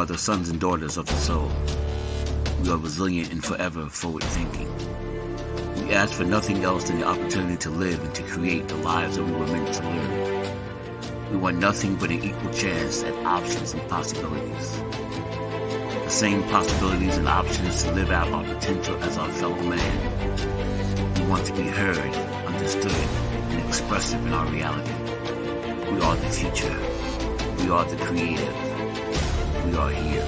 are the sons and daughters of the soul. We are resilient and forever forward-thinking. We ask for nothing else than the opportunity to live and to create the lives that we were meant to live. We want nothing but an equal chance at options and possibilities. The same possibilities and options to live out our potential as our fellow man. We want to be heard, understood, and expressive in our reality. We are the future. We are the creative. We are here.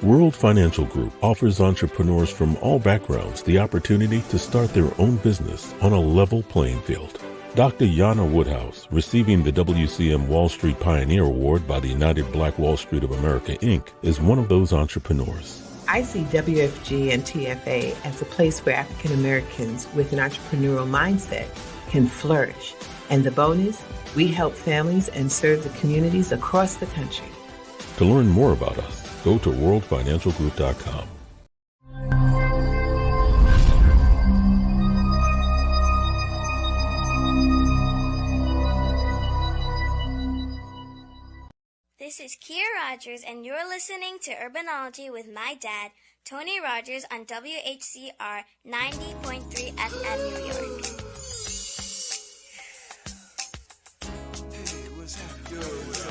World Financial Group offers entrepreneurs from all backgrounds the opportunity to start their own business on a level playing field. Dr. Yana Woodhouse, receiving the WCM Wall Street Pioneer Award by the United Black Wall Street of America, Inc., is one of those entrepreneurs. I see WFG and TFA as a place where African Americans with an entrepreneurial mindset can flourish. And the bonus, we help families and serve the communities across the country. To learn more about us, go to worldfinancialgroup.com. This is Kier Rogers, and you're listening to Urbanology with my dad, Tony Rogers, on WHCR 90.3 FM New York. Hey, what's happening?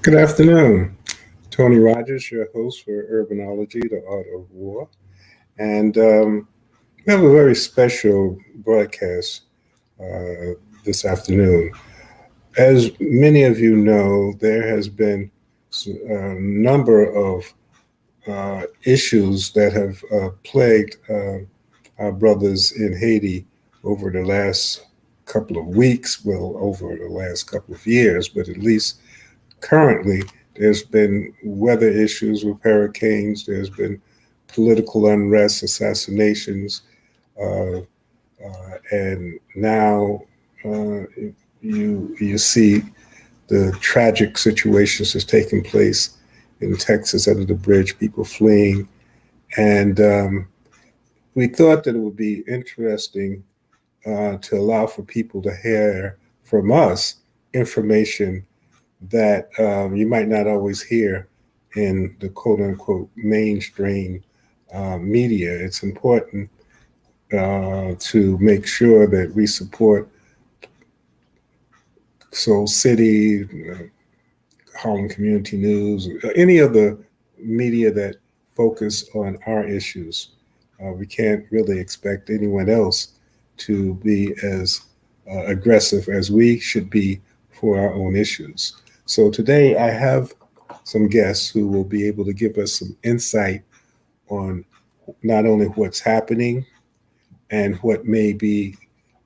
Good afternoon. Tony Rogers, your host for Urbanology, The Art of War. And we have a very special broadcast this afternoon. As many of you know, there has been a number of issues that have plagued our brothers in Haiti over the last couple of weeks, well, over the last couple of years, but at least currently, there's been weather issues with hurricanes. There's been political unrest, assassinations, and now you see the tragic situations that's taking place in Texas under the bridge, people fleeing. And we thought that it would be interesting to allow for people to hear from us information that you might not always hear in the quote unquote mainstream media. It's important to make sure that we support Soul City, Harlem Community News, any of the media that focus on our issues. We can't really expect anyone else to be as aggressive as we should be for our own issues. So today I have some guests who will be able to give us some insight on not only what's happening and what may be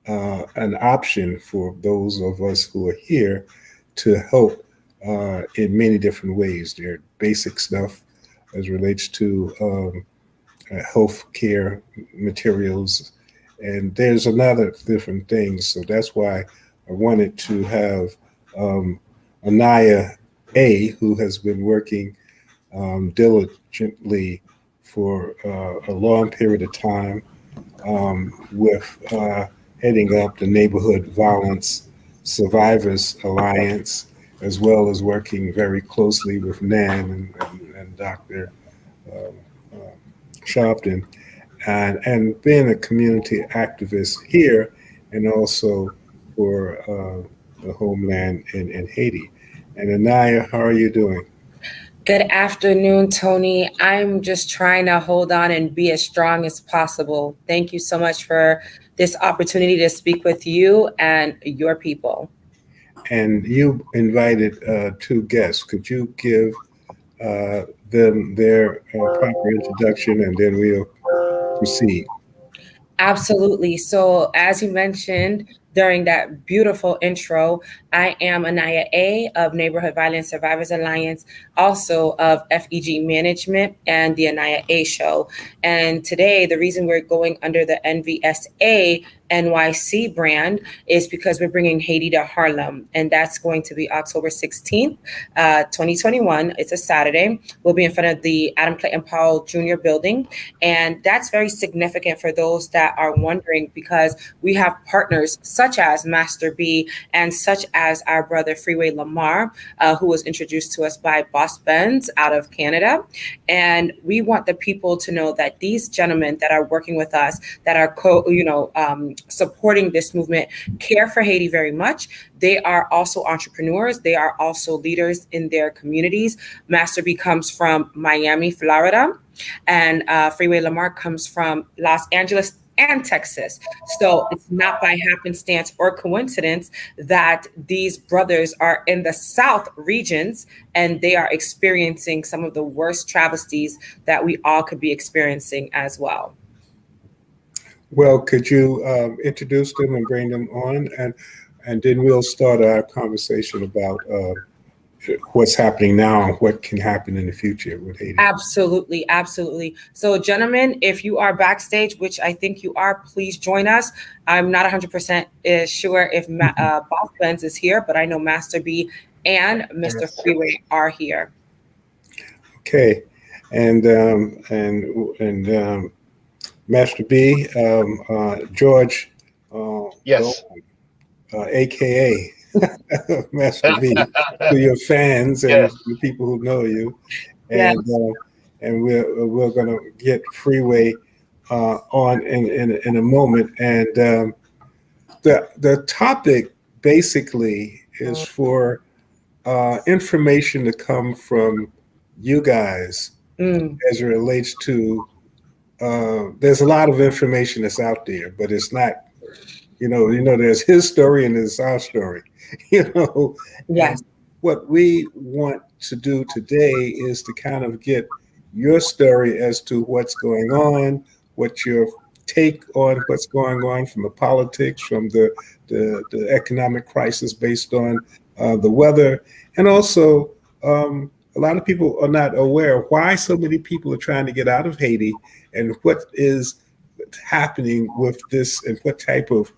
an option for those of us who are here to help in many different ways. There are basic stuff as relates to health care materials, and there's another different things. So that's why I wanted to have Anaya A., who has been working diligently for a long period of time with heading up the Neighborhood Violence Survivors Alliance, as well as working very closely with Nan and Dr. Sharpton. and being a community activist here, and also for the homeland in Haiti. And Anaya, how are you doing? Good afternoon, Tony. I'm just trying to hold on and be as strong as possible. Thank you so much for this opportunity to speak with you and your people. And you invited two guests. Could you give them their proper introduction, and then we'll proceed? Absolutely. So, as you mentioned during that beautiful intro, I am Anaya A of Neighborhood Violence Survivors Alliance, also of FEG Management and the Anaya A Show. And today, the reason we're going under the NVSA NYC brand is because we're bringing Haiti to Harlem, and that's going to be October 16th, 2021. It's a Saturday. We'll be in front of the Adam Clayton Powell Jr. building, and that's very significant for those that are wondering, because we have partners such as Master B and such as our brother Freeway Lamar, who was introduced to us by Boss Benz out of Canada. And we want the people to know that these gentlemen that are working with us, that are supporting this movement, care for Haiti very much. They are also entrepreneurs. They are also leaders in their communities. Master B comes from Miami, Florida, and Freeway Lamar comes from Los Angeles and Texas. So it's not by happenstance or coincidence that these brothers are in the South regions and they are experiencing some of the worst travesties that we all could be experiencing as well. Well, could you introduce them and bring them on, and then we'll start our conversation about what's happening now and what can happen in the future with Haiti. Absolutely, absolutely. So, gentlemen, if you are backstage, which I think you are, please join us. I'm not 100% sure if Boss Benz is here, but I know Master B and Mr. Freeway are here. Okay, and Master B, George, yes, AKA Master B, to your fans and yes, the people who know you, Yes. and we're gonna get Freeway on in a moment, and the topic basically is for information to come from you guys as it relates to. There's a lot of information that's out there, but it's not, there's his story and there's our story, Yes. And what we want to do today is to kind of get your story as to what's going on, what your take on what's going on from the politics, from the economic crisis based on the weather, and also a lot of people are not aware why so many people are trying to get out of Haiti and what is happening with this and what type of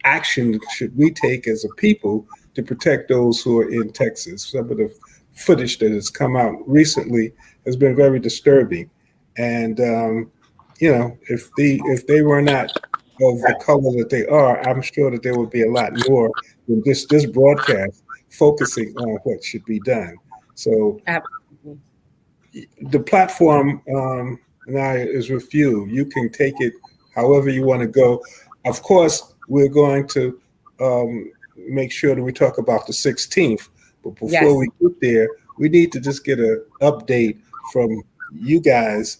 action should we take as a people to protect those who are in Texas. Some of the footage that has come out recently has been very disturbing. And, if they were not of the color that they are, I'm sure that there would be a lot more than this broadcast focusing on what should be done. So Absolutely. the platform now is with you. You can take it however you want to go. Of course, we're going to make sure that we talk about the 16th. But before we get there, we need to just get an update from you guys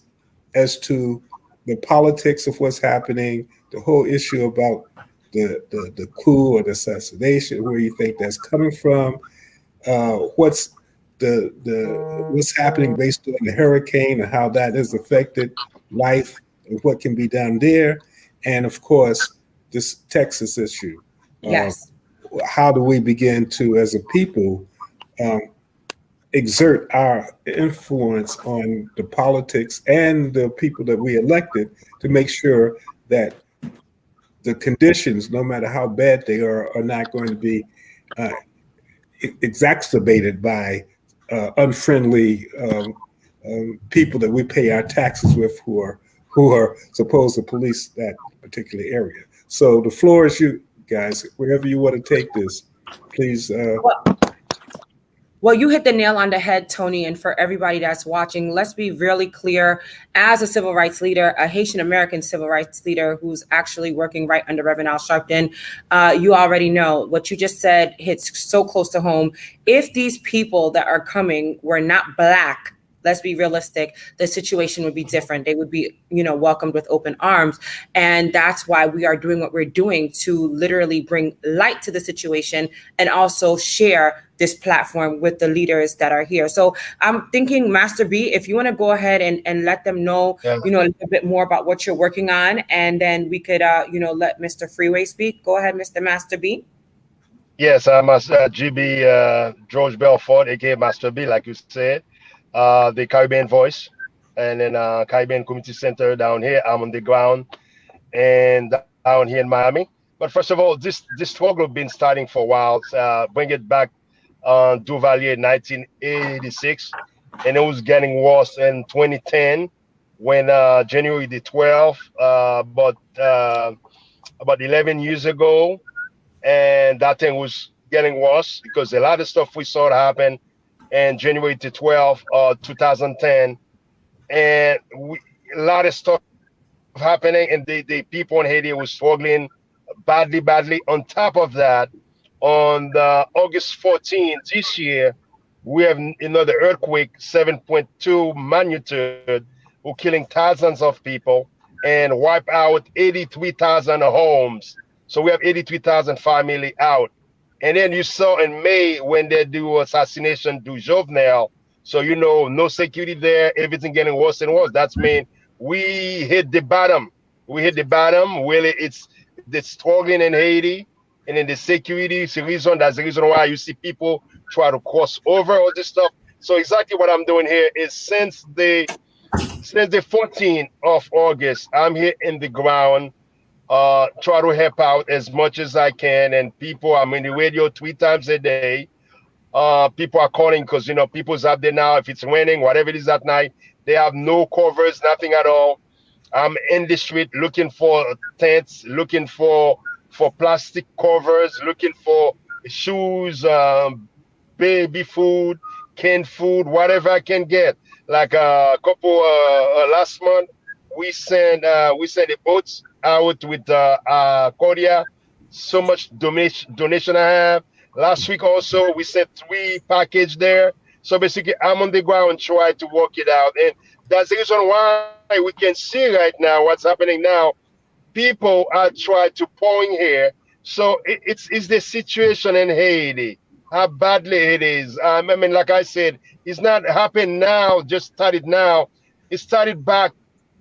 as to the politics of what's happening, the whole issue about the coup or the assassination, where you think that's coming from, what's what's happening based on the hurricane and how that has affected life and what can be done there, and of course this Texas issue. Yes. How do we begin to, as a people, exert our influence on the politics and the people that we elected to make sure that the conditions, no matter how bad they are not going to be exacerbated by unfriendly people that we pay our taxes with, who are supposed to police that particular area. So the floor is you guys. Wherever you want to take this, please. Well, you hit the nail on the head, Tony. And for everybody that's watching, let's be really clear. As a civil rights leader, a Haitian American civil rights leader who's actually working right under Reverend Al Sharpton, you already know what you just said hits so close to home. If these people that are coming were not Black, let's be realistic, the situation would be different. They would be, welcomed with open arms. And that's why we are doing what we're doing, to literally bring light to the situation and also share this platform with the leaders that are here. So I'm thinking, Master B, if you want to go ahead and let them know, Yeah. a little bit more about what you're working on, and then we could, let Mr. Freeway speak. Go ahead, Mr. Master B. Yes, I'm GB George Belfort, aka Master B, like you said, the Caribbean Voice, and then Caribbean Community Center down here. I'm on the ground and down here in Miami. But first of all, this struggle been starting for a while. Bring it back on Duvalier 1986, and it was getting worse in 2010 when January the 12th, about 11 years ago, and that thing was getting worse because a lot of stuff we saw happen in January the 12th, 2010, and a lot of stuff happening, and the people in Haiti was struggling badly. On top of that, on the August 14th this year, we have another earthquake, 7.2 magnitude, who killing thousands of people and wipe out 83,000 homes. So we have 83,000 family out. And then you saw in May when they do assassination do Jovenel. So no security there, everything getting worse and worse. That's mean we hit the bottom. We hit the bottom. Really, it's the struggling in Haiti, and then the security is the reason. That's the reason why you see people try to cross over all this stuff. So exactly what I'm doing here is since the 14th of August, I'm here in the ground, try to help out as much as I can. And people, I'm in the radio 3 times a day. People are calling because people's out there now. If it's raining, whatever it is at night, they have no covers, nothing at all. I'm in the street looking for tents, looking for plastic covers, looking for shoes, baby food, canned food, whatever I can get. Like a couple last month, we sent the boats out with Korea. So much donation I have. Last week also we sent 3 package there. So basically, I'm on the ground trying to work it out, and that's the reason why we can see right now what's happening now. People are trying to pour in here. So it's the situation in Haiti, how badly it is. I mean, like I said, it's not happening now, just started now. It started back,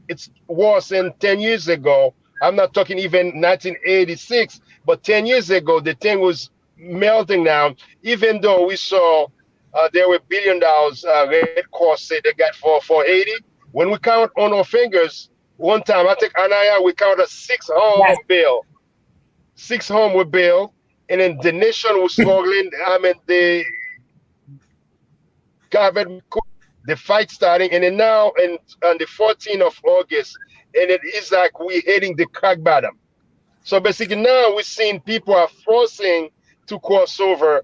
it's worse than 10 years ago. I'm not talking even 1986, but 10 years ago, the thing was melting down, even though we saw there were $1 billion Red Cross said they got for Haiti. When we count on our fingers, one time, I think Anaya, we counted 6 home bill. 6 home were built, and then the nation was struggling. I mean, the government, the fight starting, and then now on the 14th of August, and it is like we're hitting the crack bottom. So basically now we're seeing people are forcing to cross over.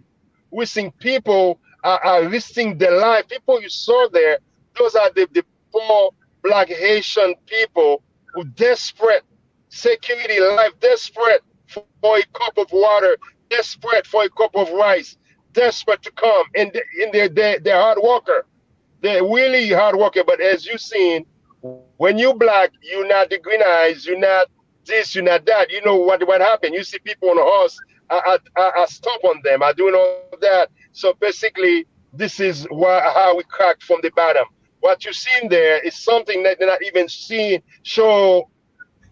We're seeing people are risking their life. People you saw there, those are the poor Black Haitian people who desperate, security life, desperate for a cup of water, desperate for a cup of rice, desperate to come. And they're hard worker. They're really hard worker. But as you've seen, when you Black, you're not the green eyes, you're not this, you're not that. You know what happened. You see people on a horse, I stop on them. I doing all that. So basically, this is how we cracked from the bottom. What you've seen there is something that they're not even seeing show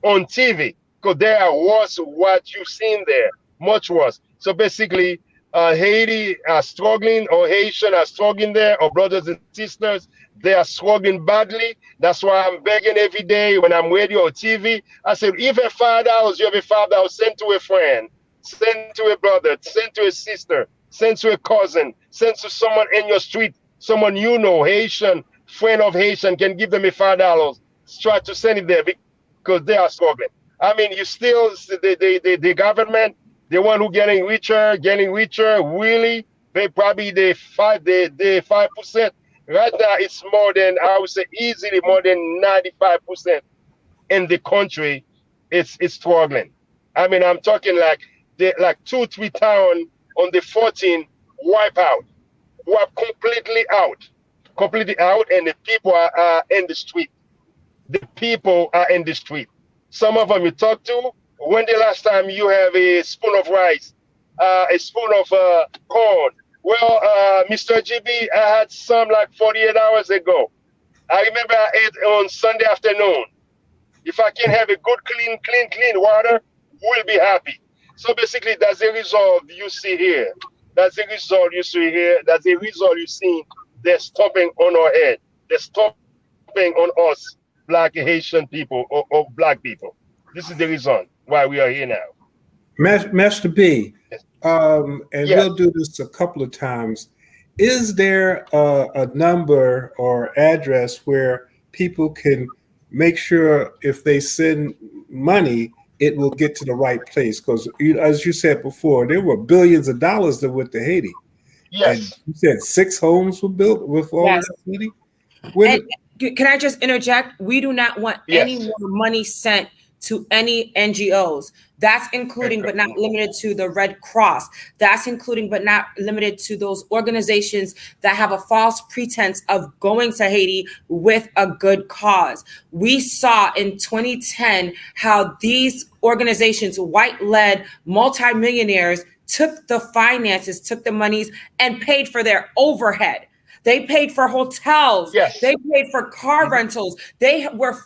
on TV, because they are worse what you've seen there, much worse. So basically, Haiti are struggling, or Haitian are struggling there, or brothers and sisters, they are struggling badly. That's why I'm begging every day when I'm radio or TV. I said, even $5, you have a $5, send to a friend, send to a brother, send to a sister, send to a cousin, send to someone in your street, someone you know, Haitian, friend of Haitian, can give them a $5. Try to send it there because they are struggling. I mean, you still, the government, the one who getting richer, really, probably the 5%. Right now, it's more than, I would say, easily more than 95% in the country. It's struggling. I mean, I'm talking like like 2, 3 town on the 14 wipe out, wipe completely out, and the people are in the street. The people are in the street. Some of them you talk to. When the last time you have a spoon of rice, a spoon of corn? Well, Mr. GB, I had some like 48 hours ago. I remember I ate on Sunday afternoon. If I can have a good, clean water, we'll be happy. So basically, that's the result you see here. That's the result you see here. That's the result you see. They're stomping on our head. They're stomping on us, Black Haitian people or Black people. This is the reason why we are here now. Master B, and Yes. we'll do this a couple of times. Is there a number or address where people can make sure if they send money, it will get to the right place? Because as you said before, there were billions of dollars that went to Haiti. And Yes. you said 6 homes were built with all Yes. that money? And can I just interject? We do not want any Yes. more money sent to any NGOs. That's including but not limited to the Red Cross. That's including but not limited to those organizations that have a false pretense of going to Haiti with a good cause. We saw in 2010 how these organizations, white-led multimillionaires, took the finances, took the monies, and paid for their overhead. They paid for hotels. Yes. They paid for car rentals. They were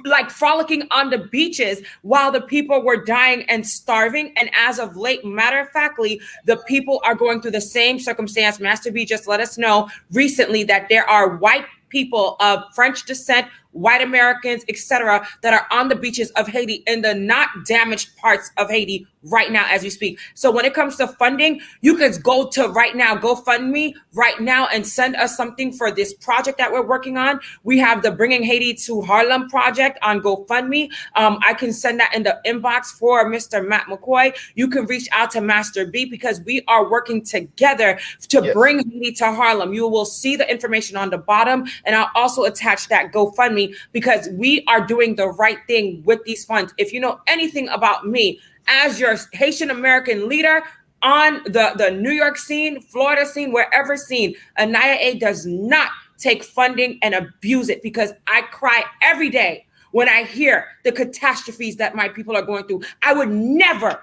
like frolicking on the beaches while the people were dying and starving. And as of late, matter of factly, the people are going through the same circumstance. Master B just let us know recently that there are white people of French descent, white Americans, etc., that are on the beaches of Haiti in the not damaged parts of Haiti right now as we speak. So when it comes to funding, you can go to right now, GoFundMe right now and send us something for this project that we're working on. We have the Bringing Haiti to Harlem project on GoFundMe. I can send that in the inbox for Mr. Matt McCoy. You can reach out to Master B because we are working together to bring Haiti to Harlem. You will see the information on the bottom, and I'll also attach that GoFundMe because we are doing the right thing with these funds. If you know anything about me, as your Haitian American leader on the New York scene, Florida scene, wherever scene, Anaya A does not take funding and abuse it because I cry every day when I hear the catastrophes that my people are going through. I would never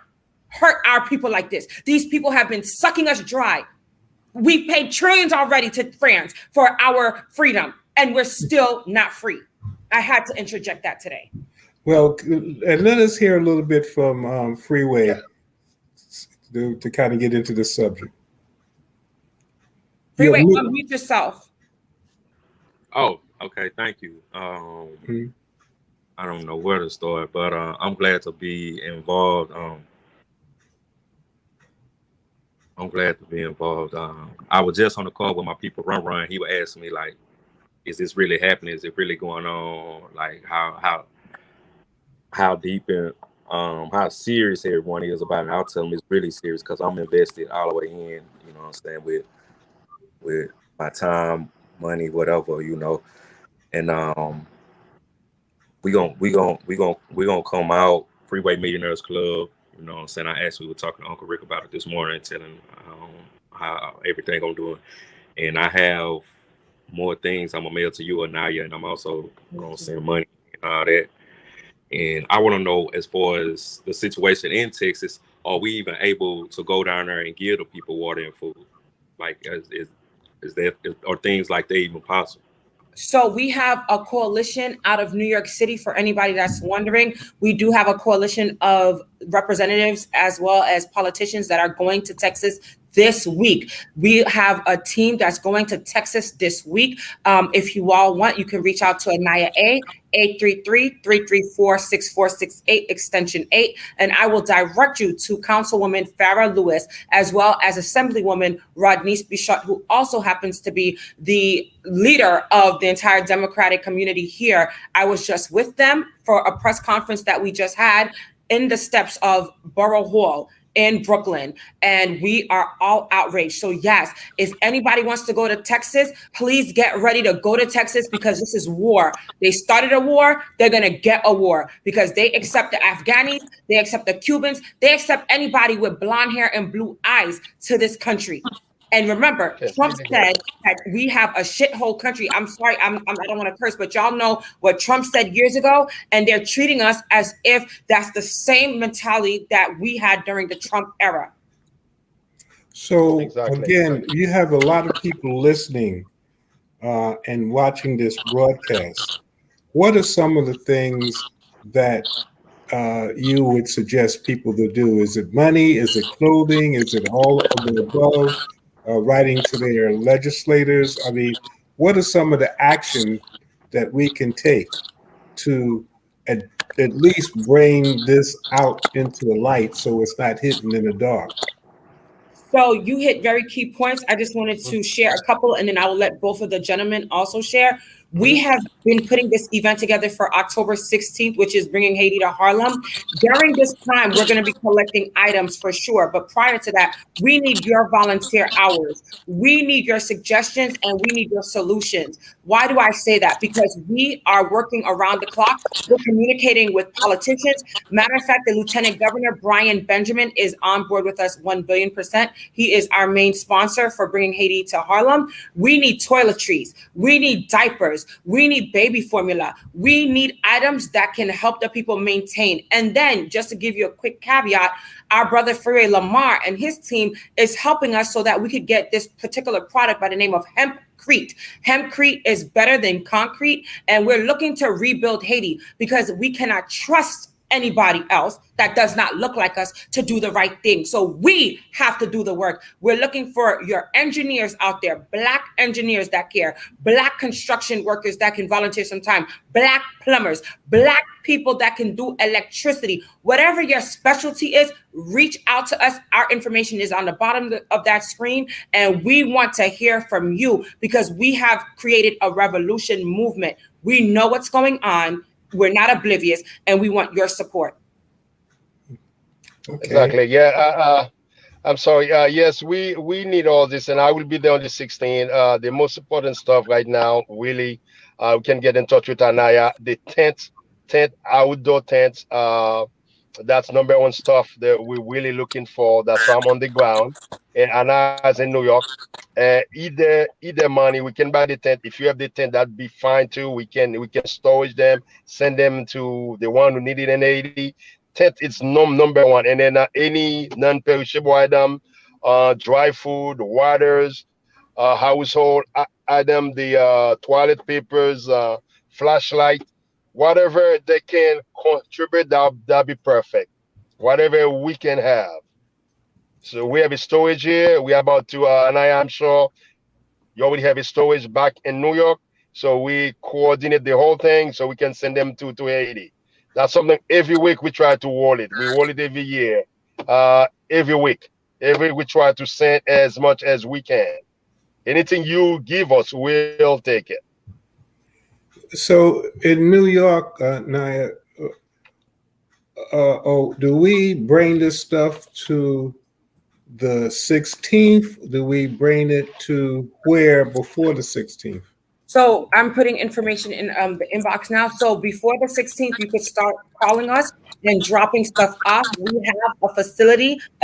hurt our people like this. These people have been sucking us dry. We've paid trillions already to France for our freedom, and we're still not free. I had to interject that today. Well, and let us hear a little bit from Freeway to kind of get into the subject. Freeway, unmute yourself. Oh, okay. Thank you. I don't know where to start, but I'm glad to be involved. I was just on the call with my people, Run. He would ask me, like, is this really happening? Is it really going on? Like, how deep and how serious everyone is about it. I'll tell them it's really serious because I'm invested all the way in, you know what I'm saying, with my time, money, whatever, you know. And we gonna come out, Freeway Millionaires Club, you know what I'm saying. I actually was talking to Uncle Rick about it this morning, telling him how everything I'm doing. And I have more things I'm gonna mail to you, Anaya, and I'm also gonna send money and all that. And I want to know, as far as the situation in Texas, are we even able to go down there and give the people water and food? Like, are things like that even possible? So we have a coalition out of New York City. For anybody that's wondering, we do have a coalition of representatives as well as politicians that are going to Texas this week. We have a team that's going to Texas this week. If you all want, you can reach out to Anaya A, 833-334-6468, extension 8, and I will direct you to Councilwoman Farah Lewis, as well as Assemblywoman Rodneyce Bichot, who also happens to be the leader of the entire Democratic community here. I was just with them for a press conference that we just had in the steps of Borough Hall. in Brooklyn, and we are all outraged. So yes, if anybody wants to go to Texas, please get ready to go to Texas, because this is war. They started a war, they're gonna get a war, because they accept the Afghanis, they accept the Cubans, they accept anybody with blonde hair and blue eyes to this country. And remember, Trump said that we have a shithole country. I'm sorry, I don't want to curse, but y'all know what Trump said years ago, and they're treating us as if that's the same mentality that we had during the Trump era. So again, you have a lot of people listening and watching this broadcast. What are some of the things that you would suggest people to do? Is it money? Is it clothing? Is it all of the above? Writing to their legislators? I mean, what are some of the action that we can take to at least bring this out into the light so it's not hidden in the dark? So you hit very key points. I just wanted to share a couple, and then I will let both of the gentlemen also share. We have been putting this event together for October 16th, which is bringing Haiti to Harlem. During this time, we're going to be collecting items for sure. But prior to that, we need your volunteer hours. We need your suggestions, and we need your solutions. Why do I say that? Because we are working around the clock. We're communicating with politicians. Matter of fact, the Lieutenant Governor, Brian Benjamin, is on board with us 1,000,000,000%. He is our main sponsor for bringing Haiti to Harlem. We need toiletries. We need diapers. We need baby formula. We need items that can help the people maintain. And then, just to give you a quick caveat, our brother Freeway Lamar and his team is helping us so that we could get this particular product by the name of hempcrete. Hempcrete is better than concrete, and we're looking to rebuild Haiti because we cannot trust anybody else that does not look like us to do the right thing. So we have to do the work. We're looking for your engineers out there, Black engineers that care, Black construction workers that can volunteer some time, Black plumbers, Black people that can do electricity. Whatever your specialty is, reach out to us. Our information is on the bottom of that screen, and we want to hear from you because we have created a revolution movement. We know what's going on. We're not oblivious, and we want your support. Okay. Exactly. Yeah. I'm sorry. Yes, we need all this, and I will be there on the 16th. The most important stuff right now, really, we can get in touch with Anaya. The tent outdoor tents. That's number one stuff that we're really looking for. That's why I'm on the ground, and Anaya's in New York. Either money, we can buy the tent. If you have the tent, that'd be fine too. We can storage them, send them to the one who need it in Haiti. Tent is number one, and then any non-perishable item, dry food, waters, household item, the toilet papers, flashlight, whatever they can contribute, that'll be perfect. Whatever we can have. So we have a storage here. We're about to, and I'm sure you already have a storage back in New York. So we coordinate the whole thing so we can send them to Haiti. That's something every week we try to wall it. We wall it every year, every week. We try to send as much as we can. Anything you give us, we'll take it. So in New York, Naya, do we bring this stuff to the 16th? Do we bring it to where before the 16th? So I'm putting information in the inbox now. So before the 16th, you could start calling us and dropping stuff off. We have a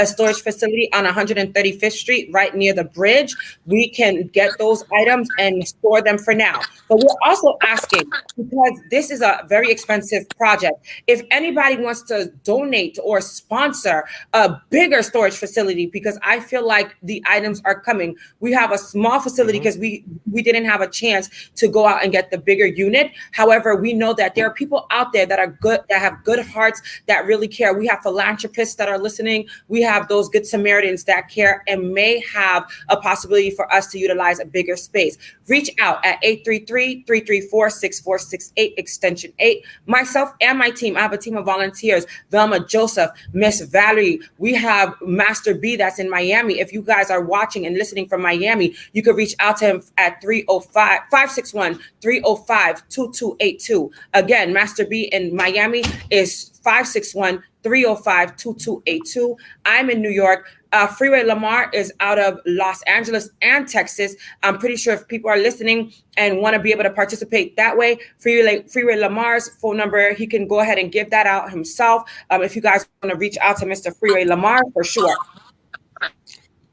storage facility on 135th Street, right near the bridge. We can get those items and store them for now. But we're also asking, because this is a very expensive project, if anybody wants to donate or sponsor a bigger storage facility, because I feel like the items are coming. We have a small facility because we didn't have a chance to go out and get the bigger unit. However, we know that there are people out there that are good, that have good hearts, that really care. We have philanthropists that are listening. We have those good Samaritans that care and may have a possibility for us to utilize a bigger space. Reach out at 833-334-6468, extension 8. Myself and my team, I have a team of volunteers, Velma Joseph, Miss Valerie. We have Master B that's in Miami. If you guys are watching and listening from Miami, you could reach out to him at 561-305-2282. Again, Master B in Miami is 561 305-2282. I'm in New York. Freeway Lamar is out of Los Angeles and Texas. I'm pretty sure if people are listening and want to be able to participate that way, Freeway Lamar's phone number, he can go ahead and give that out himself. If you guys want to reach out to Mr. Freeway Lamar, for sure.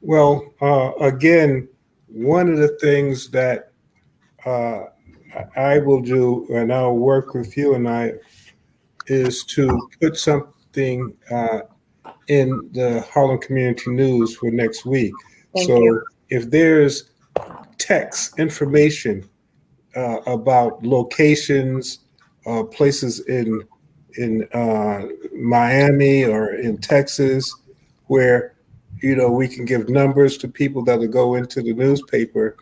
Well, again, one of the things that I will do, and I'll work with you and I, is to put something in the Harlem Community News for next week. Thank you. If there's text information about locations, places in Miami or in Texas, where we can give numbers to people that'll go into the newspaper.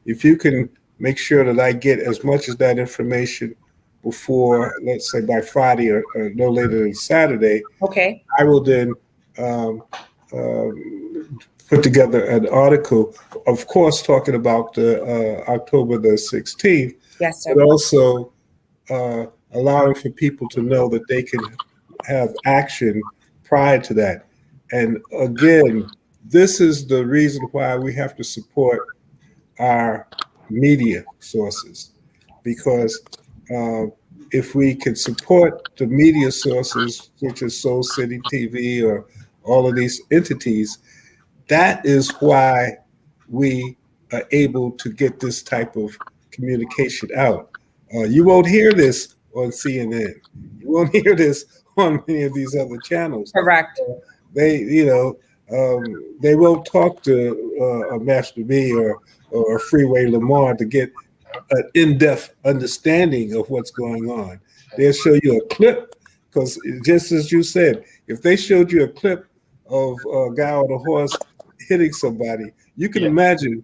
If you can make sure that I get as much of that information before, let's say by Friday or no later than Saturday, okay, I will then put together an article, of course, talking about the October the 16th, yes, sir, but also allowing for people to know that they can have action prior to that. And again, this is the reason why we have to support our media sources, because if we can support the media sources, such as Soul City TV or all of these entities, that is why we are able to get this type of communication out. You won't hear this on CNN. You won't hear this on many of these other channels. Correct. They won't talk to a Master B or Freeway Lamar to get an in-depth understanding of what's going on. They'll show you a clip, because just as you said, if they showed you a clip of a guy on a horse hitting somebody, you can imagine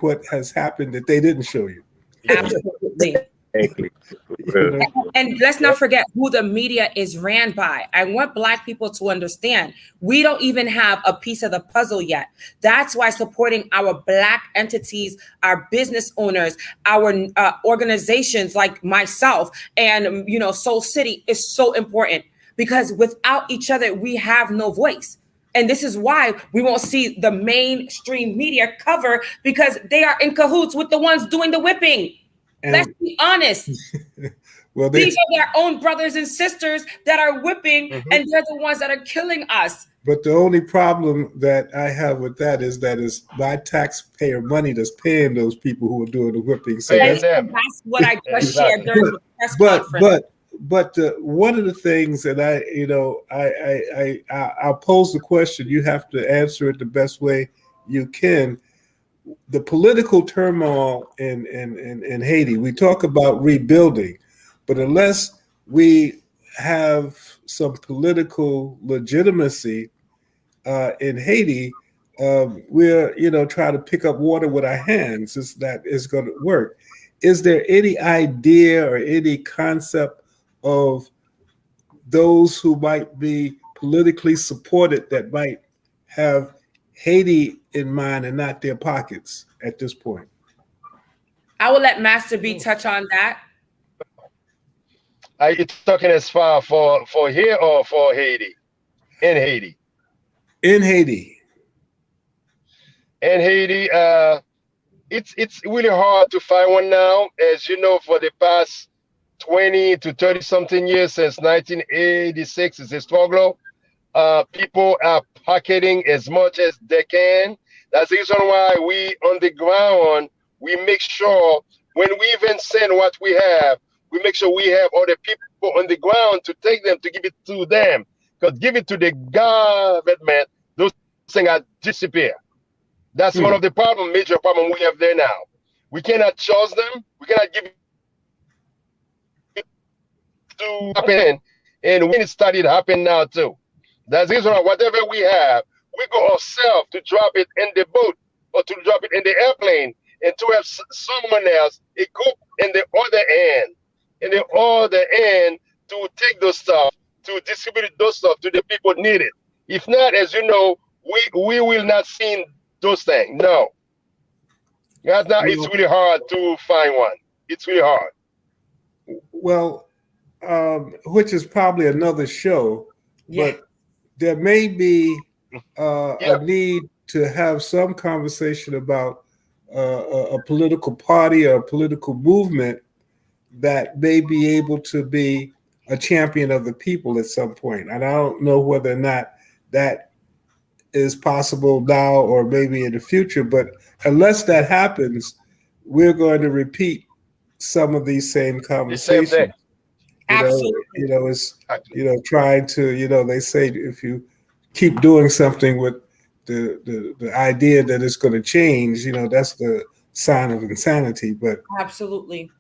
what has happened that they didn't show you. Absolutely. Exactly. And let's not forget who the media is ran by. I want Black people to understand we don't even have a piece of the puzzle yet. That's why supporting our Black entities, our business owners, our organizations like myself and Soul City is so important, because without each other, we have no voice. And this is why we won't see the mainstream media cover, because they are in cahoots with the ones doing the whipping. And let's be honest. Well, these are their own brothers and sisters that are whipping, and they're the ones that are killing us. But the only problem that I have with that is my taxpayer money that's paying those people who are doing the whipping. So that's what I just shared during the press conference. But one of the things that I'll pose the question. You have to answer it the best way you can. The political turmoil in Haiti, we talk about rebuilding, but unless we have some political legitimacy in Haiti, we're trying to pick up water with our hands. That is going to work. Is there any idea or any concept of those who might be politically supported that might have Haiti in mind and not their pockets at this point? I will let Master B touch on that. Are you talking as far for here or for Haiti? In Haiti. In Haiti. In Haiti, it's really hard to find one now. As you know, for the past 20 to 30 something years, since 1986 is a struggle. People are pocketing as much as they can. That's the reason why we on the ground, we make sure when we even send what we have, we make sure we have other people on the ground to take them, to give it to them. Because give it to the government, those things are disappear. That's one of the major problem we have there now. We cannot charge them. We cannot give it to happen. And when it started happen now too. That's the reason why whatever we have, we go ourselves to drop it in the boat or to drop it in the airplane, and to have someone else equip in the other end to take those stuff, to distribute those stuff to the people needed. If not, as you know, we will not see those things. No. Right now, it's really hard to find one. It's really hard. Well, which is probably another show. but there may be Yeah. a need to have some conversation about a political party or a political movement that may be able to be a champion of the people at some point. And I don't know whether or not that is possible now or maybe in the future, but unless that happens, we're going to repeat some of these same The same conversations. thing. It's trying to, they say if you keep doing something with the idea that it's going to change, that's the sign of insanity. But absolutely.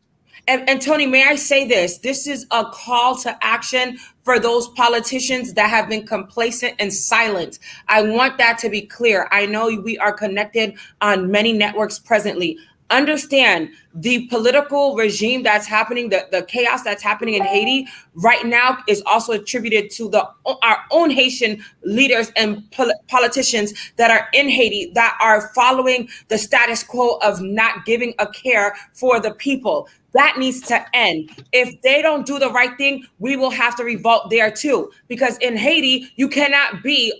And Tony, may I say this? This is a call to action for those politicians that have been complacent and silent. I want that to be clear. I know we are connected on many networks presently. Understand the political regime that's happening, the chaos that's happening in Haiti right now is also attributed to our own Haitian leaders and politicians that are in Haiti that are following the status quo of not giving a care for the people. That needs to end. If they don't do the right thing, we will have to revolt there too. Because in Haiti, you cannot be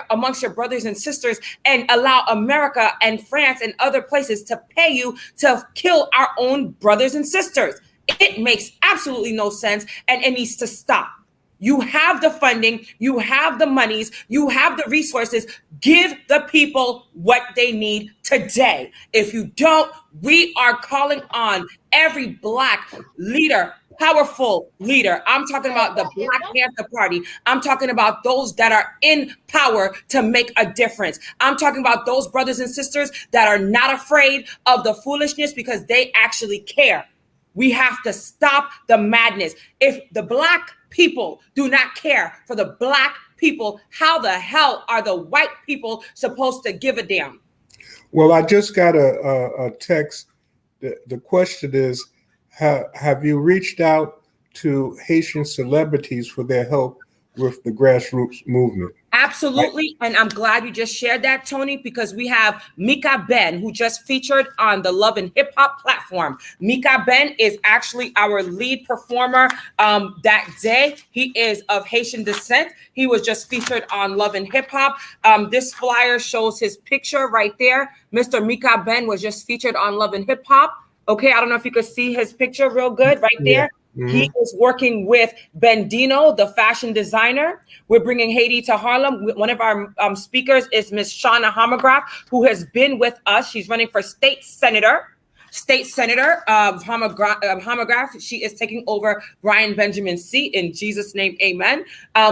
amongst your brothers and sisters and allow America and France and other places to pay you to kill our own brothers and sisters. It makes absolutely no sense, and it needs to stop. You have the funding, you have the monies, you have the resources. Give the people what they need today. If you don't, we are calling on every Black leader, powerful leader. I'm talking about the Black Panther Party. I'm talking about those that are in power to make a difference. I'm talking about those brothers and sisters that are not afraid of the foolishness because they actually care. We have to stop the madness. If the Black people do not care for the Black people, how the hell are the white people supposed to give a damn? Well, I just got a text. The question is, have you reached out to Haitian celebrities for their help with the grassroots movement? Absolutely. And I'm glad you just shared that, Tony, because we have Mika Ben, who just featured on the Love and Hip Hop platform. Mika Ben is actually our lead performer that day. He is of Haitian descent. He was just featured on Love and Hip Hop. This flyer shows his picture right there. Mr. Mika Ben was just featured on Love and Hip Hop. Okay, I don't know if you could see his picture real good right there. Yeah. Mm-hmm. He is working with Bendino, the fashion designer. We're bringing Haiti to Harlem. One of our speakers is Miss Shauna Homograph, who has been with us. She's running for state senator of Homograph. She is taking over Brian Benjamin's seat in Jesus' name. Amen.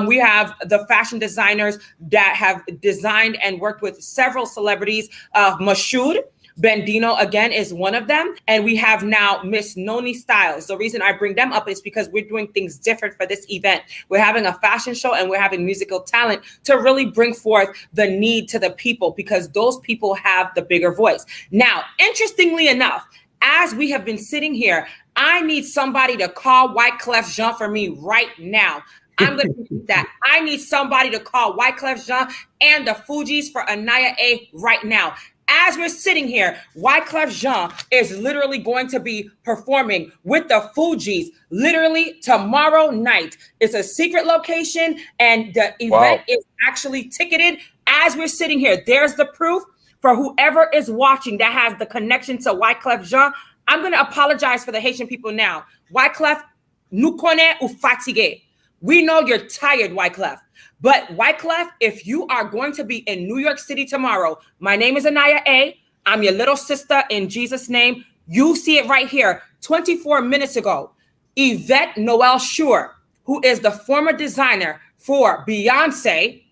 We have the fashion designers that have designed and worked with several celebrities. Mashoud Bendino, again, is one of them. And we have now Miss Noni Styles. The reason I bring them up is because we're doing things different for this event. We're having a fashion show and we're having musical talent to really bring forth the need to the people, because those people have the bigger voice. Now, interestingly enough, as we have been sitting here, I need somebody to call Wyclef Jean for me right now. I'm going to do that. I need somebody to call Wyclef Jean and the Fugees for Anaya A right now. As we're sitting here, Wyclef Jean is literally going to be performing with the Fugees literally tomorrow night. It's a secret location and the event is actually ticketed. As we're sitting here, there's the proof for whoever is watching that has the connection to Wyclef Jean. I'm going to apologize for the Haitian people now. Wyclef, nous connais ou fatigué. We know you're tired, Wyclef. But Wyclef, if you are going to be in New York City tomorrow, my name is Anaya A. I'm your little sister in Jesus' name. You see it right here. 24 minutes ago, Yvette Noel Shure, who is the former designer for Beyonce,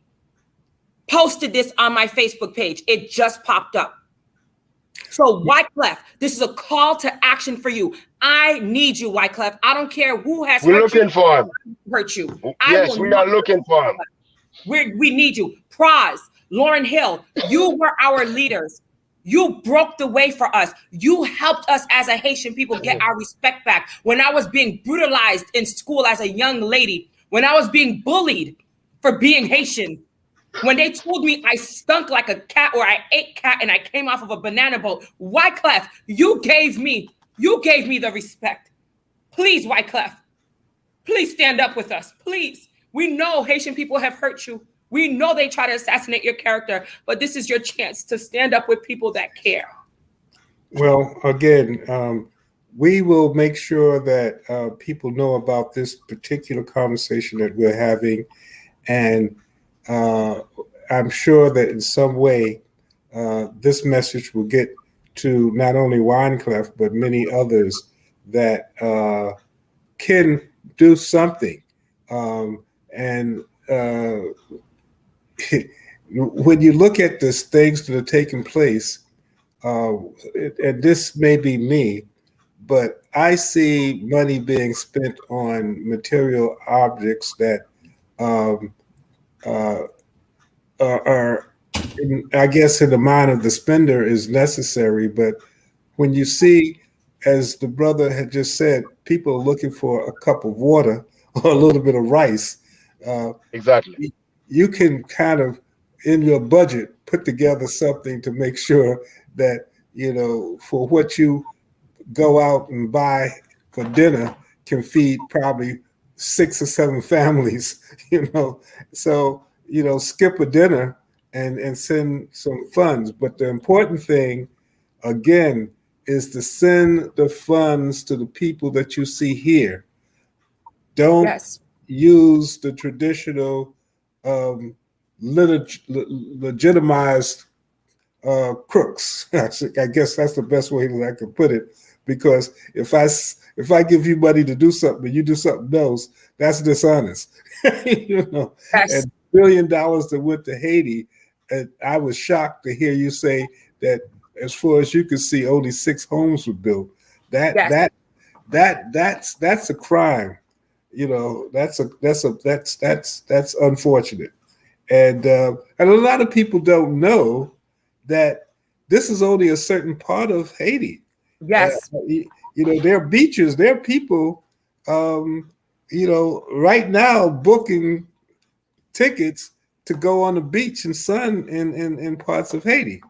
posted this on my Facebook page. It just popped up. So Wyclef, this is a call to action for you. I need you, Wyclef. I don't care who has We're looking for him. Hurt you. Yes, we are looking for him. We need you. Praz, Lauryn Hill, you were our leaders. You broke the way for us. You helped us as a Haitian people get our respect back. When I was being brutalized in school as a young lady, when I was being bullied for being Haitian, when they told me I stunk like a cat or I ate cat and I came off of a banana boat, Wyclef, you gave me the respect. Please, Wyclef, please stand up with us. Please. We know Haitian people have hurt you. We know they try to assassinate your character, but this is your chance to stand up with people that care. Well, again, we will make sure that people know about this particular conversation that we're having. And I'm sure that in some way, this message will get to not only Wineclef, but many others that can do something. And when you look at the things that are taking place, and this may be me, but I see money being spent on material objects that are, I guess, in the mind of the spender is necessary. But when you see, as the brother had just said, people are looking for a cup of water or a little bit of rice, Exactly. you can kind of, in your budget, put together something to make sure that, for what you go out and buy for dinner can feed probably 6 or 7 families, So, skip a dinner and send some funds. But the important thing, again, is to send the funds to the people that you see here. Don't use the traditional legitimized crooks. I guess that's the best way that I can put it. Because if I give you money to do something and you do something else, that's dishonest. And $1 billion that went to Haiti, and I was shocked to hear you say that, as far as you could see, only 6 homes were built. That's a crime. That's unfortunate. And a lot of people don't know that this is only a certain part of Haiti. Yes. There are beaches, there are people, right now booking tickets to go on the beach and sun in parts of Haiti.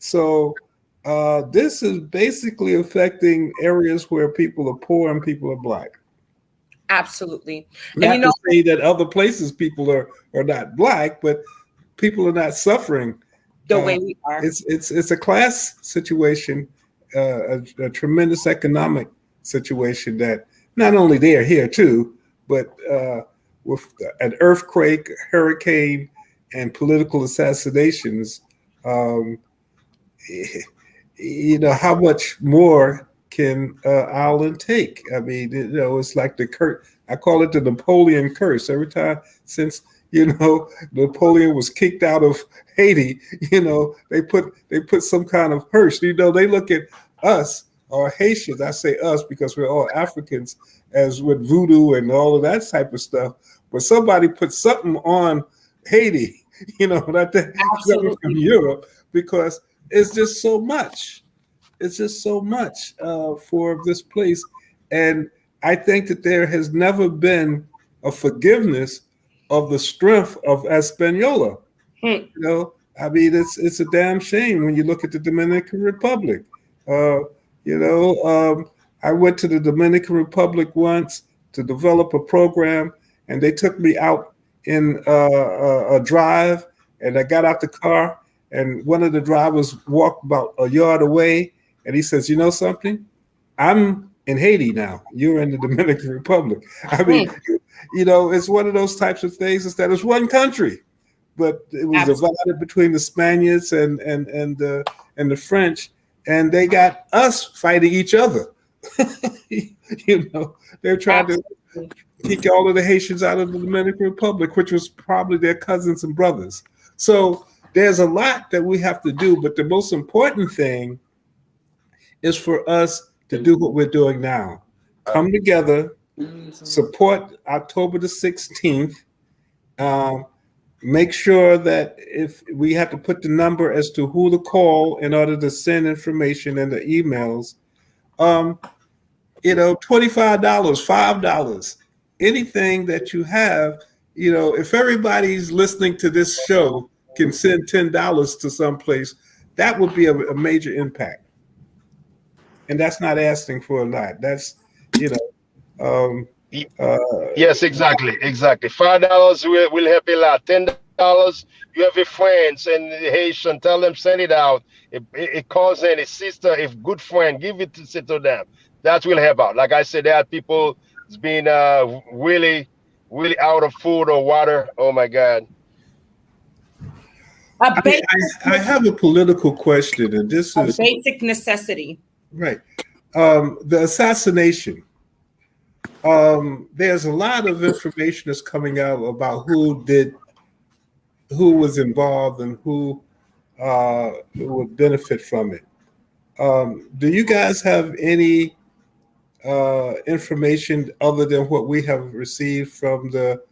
So this is basically affecting areas where people are poor and people are Black. Absolutely. Not to say that other places people are not Black, but people are not suffering the way we are. It's a class situation, a tremendous economic situation that not only they're here too, but with an earthquake, hurricane, and political assassinations, how much more can Ireland take? I mean, it's like the curse. I call it the Napoleon curse. Every time since Napoleon was kicked out of Haiti, they put some kind of curse. They look at us, or Haitians, I say us because we're all Africans, as with voodoo and all of that type of stuff. But somebody put something on Haiti, that from Europe, because it's just so much. It's just so much for this place. And I think that there has never been a forgiveness of the strength of Hispaniola. I mean, it's a damn shame when you look at the Dominican Republic. I went to the Dominican Republic once to develop a program, and they took me out in a drive, and I got out the car, and one of the drivers walked about a yard away, and he says, "You know something? I'm in Haiti now. You're in the Dominican Republic." I mean, it's one of those types of things. Is that it's one country, but it was divided between the Spaniards and the French, and they got us fighting each other. They're trying to kick all of the Haitians out of the Dominican Republic, which was probably their cousins and brothers. So there's a lot that we have to do, but the most important thing is for us to do what we're doing now. Come together, support October the 16th. Make sure that if we have to put the number as to who to call in order to send information in the emails, $25, $5, anything that you have, if everybody's listening to this show can send $10 to someplace, that would be a major impact. And that's not asking for a lot. That's, Yes, exactly. $5 will help a lot. $10, you have a friend in Haitian, tell them send it out. A cousin, a sister, a good friend, give it to them. That will help out. Like I said, there are people that's been really out of food or water. Oh my God. A basic, I have a political question, and this a is basic necessity. right. The assassination. There's a lot of information that's coming out about who was involved, and who would benefit from it. Do you guys have any information other than what we have received from the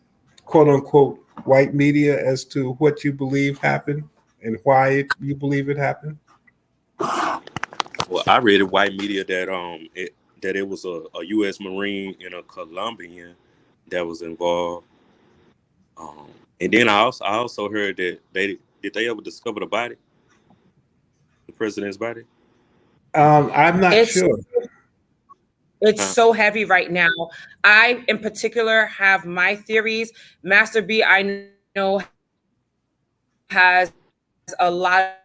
quote unquote white media as to what you believe happened and why you believe it happened? Well, I read in white media that it was a U.S. Marine and a Colombian that was involved. And then I also heard that they ever discover the body, the president's body. I'm not It's sure. it's so heavy right now. I, in particular, have my theories. Master B, I know, has a lot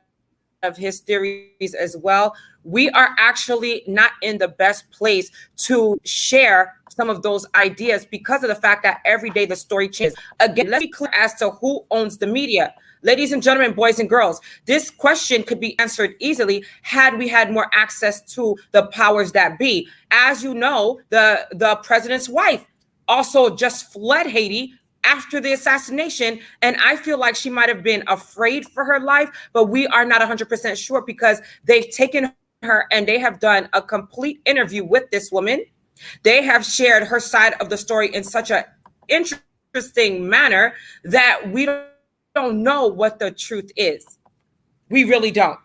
of his theories as well. We are actually not in the best place to share some of those ideas because of the fact that every day the story changes. Again, let's be clear as to who owns the media. Ladies and gentlemen, boys and girls, this question could be answered easily had we had more access to the powers that be. As you know, the president's wife also just fled Haiti after the assassination. And I feel like she might have been afraid for her life, but we are not 100% sure because they've taken her and they have done a complete interview with this woman. They have shared her side of the story in such an interesting manner that we don't know what the truth is. We really don't.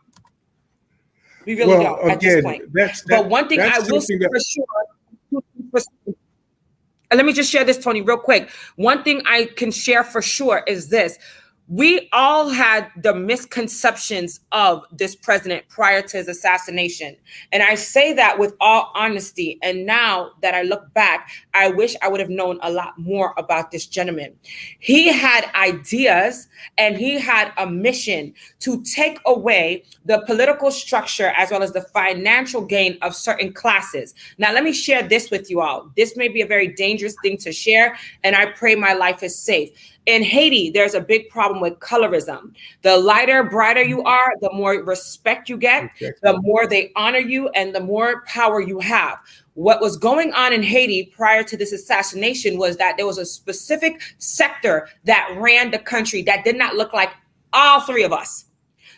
We really don't at this point. But one thing I will say for sure, let me just share this, Tony, real quick. One thing I can share for sure is this. We all had the misconceptions of this president prior to his assassination. And I say that with all honesty. And now that I look back, I wish I would have known a lot more about this gentleman. He had ideas and he had a mission to take away the political structure as well as the financial gain of certain classes. Now, let me share this with you all. This may be a very dangerous thing to share, and I pray my life is safe. In Haiti, there's a big problem with colorism. The lighter, brighter you are, the more respect you get, the more they honor you, and the more power you have. What was going on in Haiti prior to this assassination was that there was a specific sector that ran the country that did not look like all three of us.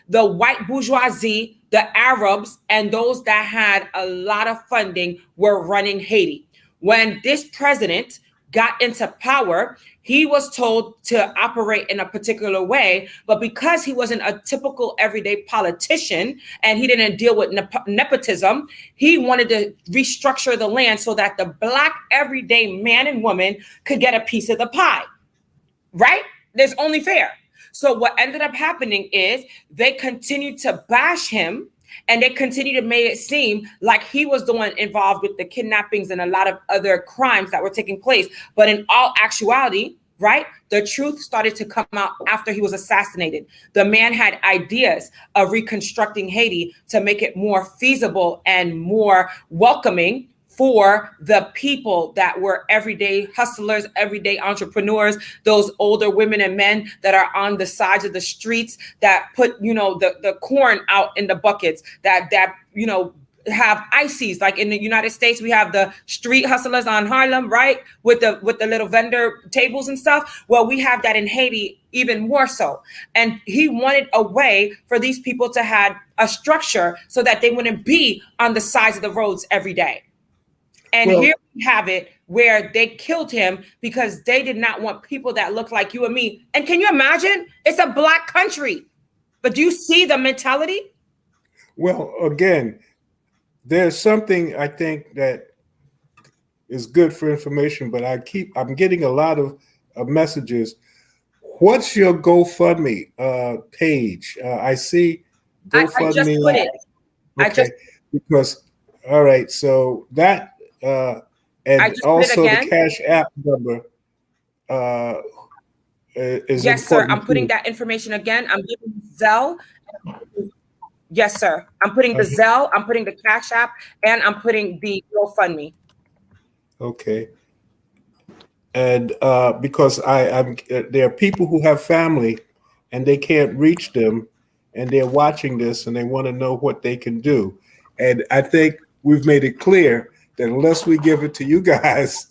The white bourgeoisie, the Arabs, and those that had a lot of funding were running Haiti. When this president got into power, he was told to operate in a particular way, but because he wasn't a typical everyday politician and he didn't deal with nepotism, he wanted to restructure the land so that the Black everyday man and woman could get a piece of the pie, right? That's only fair. So what ended up happening is they continued to bash him, and they continue to make it seem like he was the one involved with the kidnappings and a lot of other crimes that were taking place. But in all actuality, right, the truth started to come out after he was assassinated. The man had ideas of reconstructing Haiti to make it more feasible and more welcoming for the people that were everyday hustlers, everyday entrepreneurs, those older women and men that are on the sides of the streets that put, the corn out in the buckets, that have ices. Like in the United States, we have the street hustlers on Harlem, right? With the little vendor tables and stuff. Well, we have that in Haiti even more so. And he wanted a way for these people to have a structure so that they wouldn't be on the sides of the roads every day. And here we have it where they killed him because they did not want people that look like you and me. And can you imagine? It's a Black country. But do you see the mentality? Well, again, there's something I think that is good for information, but I'm getting a lot of messages. What's your GoFundMe page? I see GoFundMe. I just put it. Okay, because all right, so that I And just put it also the again. Cash App number is Yes, sir. I'm important putting too. that information again. I'm giving Zelle. Yes, sir. I'm putting the Okay. Zelle, I'm putting the Cash App, and I'm putting the GoFundMe. Okay. And because I'm there are people who have family and they can't reach them, and they're watching this and they want to know what they can do. And I think we've made it clear that unless we give it to you guys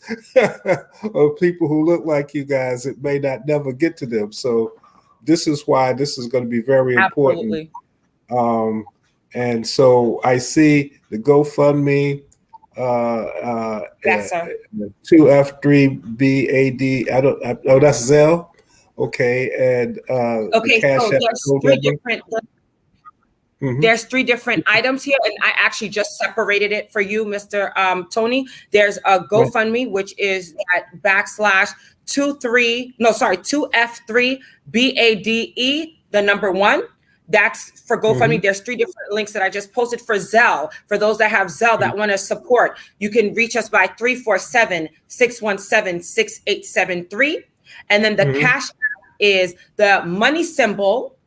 or people who look like you guys, it may not never get to them. So this is why this is going to be very important. Absolutely. And so I see the GoFundMe, Yes, sir. 2F3BAD. Oh, that's Zelle. Okay. And the Okay, Cash so App there's code three number. different Mhm. there's three different items here, and I actually just separated it for you, Mr. Tony. There's a GoFundMe, which is that backslash 2F3 BADE, the number 1. That's for GoFundMe. Mhm. There's three different links that I just posted for Zelle. For those that have Zelle that want to support, you can reach us by 347-617-6873. And then the Mhm. Cash App is the money symbol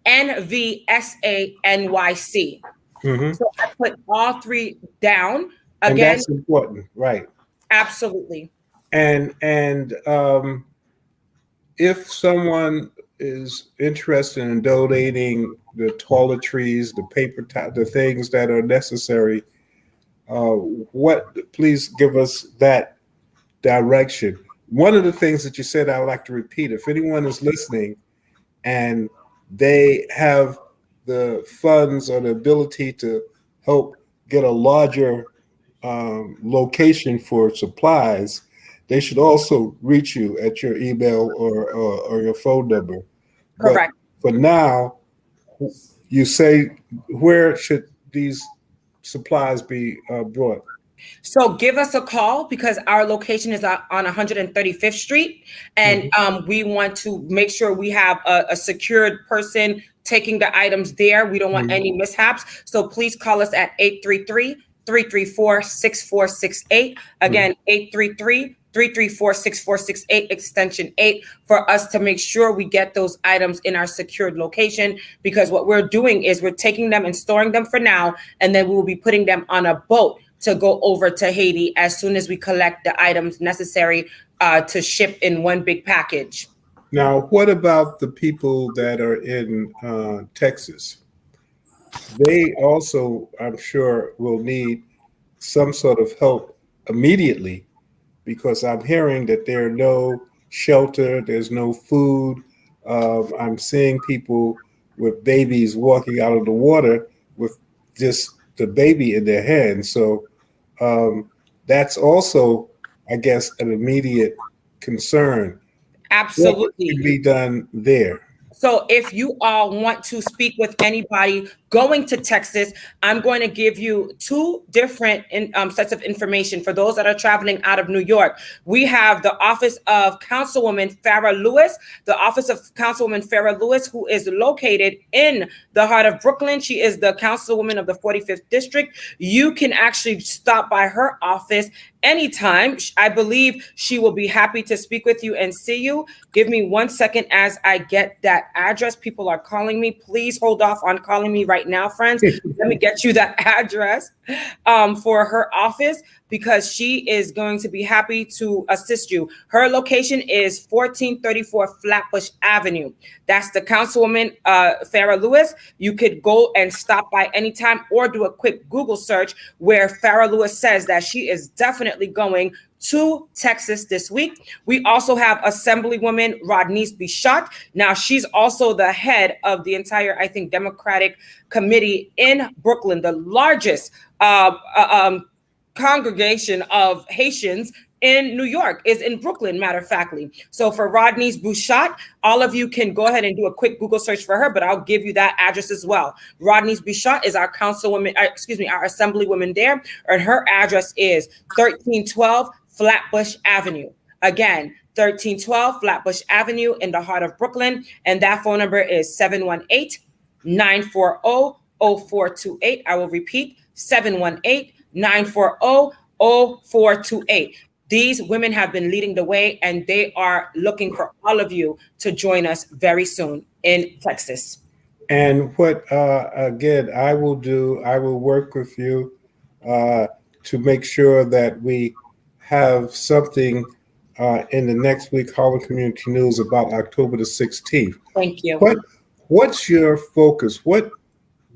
NVSANYC. Mhm. So I put all three down And again. that's important, right? Absolutely. And if someone is interested in donating the toiletries, the paper, the things that are necessary, please give us that direction. One of the things that you said, I would like to repeat, if anyone is listening and they have the funds or the ability to help get a larger location for supplies, they should also reach you at your email or your phone number. Correct. But for now, you say, where should these supplies be brought? So give us a call because our location is on 135th Street, and we want to make sure we have a secured person taking the items there. We don't want any mishaps. So please call us at 833-334-6468. Again, 833-334-6468, extension 8, for us to make sure we get those items in our secured location, because what we're doing is we're taking them and storing them for now, and then we will be putting them on a boat to go over to Haiti as soon as we collect the items necessary to ship in one big package. Now, what about the people that are in Texas? They also, I'm sure, will need some sort of help immediately, because I'm hearing that there are no shelter, there's no food. I'm seeing people with babies walking out of the water with just the baby in their hands. So that's also, I guess, an immediate concern. What Absolutely. can be done there? So if you all want to speak with anybody going to Texas, I'm going to give you two different sets of information for those that are traveling out of New York. We have the office of Councilwoman Farah Lewis, who is located in the heart of Brooklyn. She is the councilwoman of the 45th district. You can actually stop by her office anytime. I believe she will be happy to speak with you and see you. Give me 1 second as I get that address. People are calling me. Please hold off on calling me right now, friends. Let me get you that address for her office, because she is going to be happy to assist you. Her location is 1434 Flatbush Avenue. That's the Councilwoman Farah Lewis. You could go and stop by anytime or do a quick Google search where Farah Lewis says that she is definitely going to Texas this week. We also have Assemblywoman Rodney's Bichot. Now, she's also the head of the entire, I think, Democratic Committee in Brooklyn, the largest congregation of Haitians in New York is in Brooklyn, matter of factly. So for Rodney's Bouchat, all of you can go ahead and do a quick Google search for her, but I'll give you that address as well. Rodney's Bouchat is our councilwoman, our assemblywoman there, and her address is 1312 Flatbush Avenue. Again, 1312 Flatbush Avenue in the heart of Brooklyn, and that phone number is 718-940-0428. I will repeat, 718-940-0428. 0428. These women have been leading the way, and they are looking for all of you to join us very soon in Texas. And what, again, I will do, I will work with you to make sure that we have something in the next week, Harlem Community News, about October the 16th. Thank you. What's your focus? What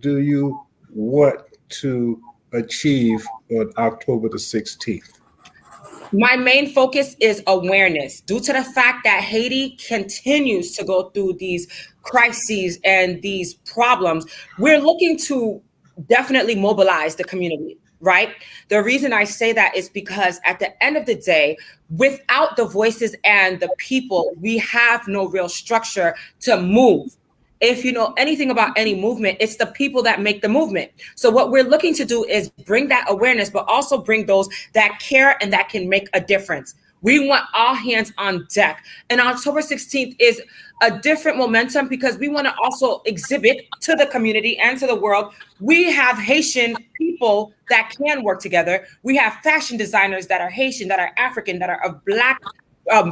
do you want to achieve on October the 16th? My main focus is awareness due to the fact that Haiti continues to go through these crises and these problems. We're looking to definitely mobilize the community, right? The reason I say that is because at the end of the day, without the voices and the people, we have no real structure to move. If you know anything about any movement, it's the people that make the movement. So what we're looking to do is bring that awareness, but also bring those that care and that can make a difference. We want all hands on deck. And October 16th is a different momentum because we want to also exhibit to the community and to the world. We have Haitian people that can work together. We have fashion designers that are Haitian, that are African, that are of Black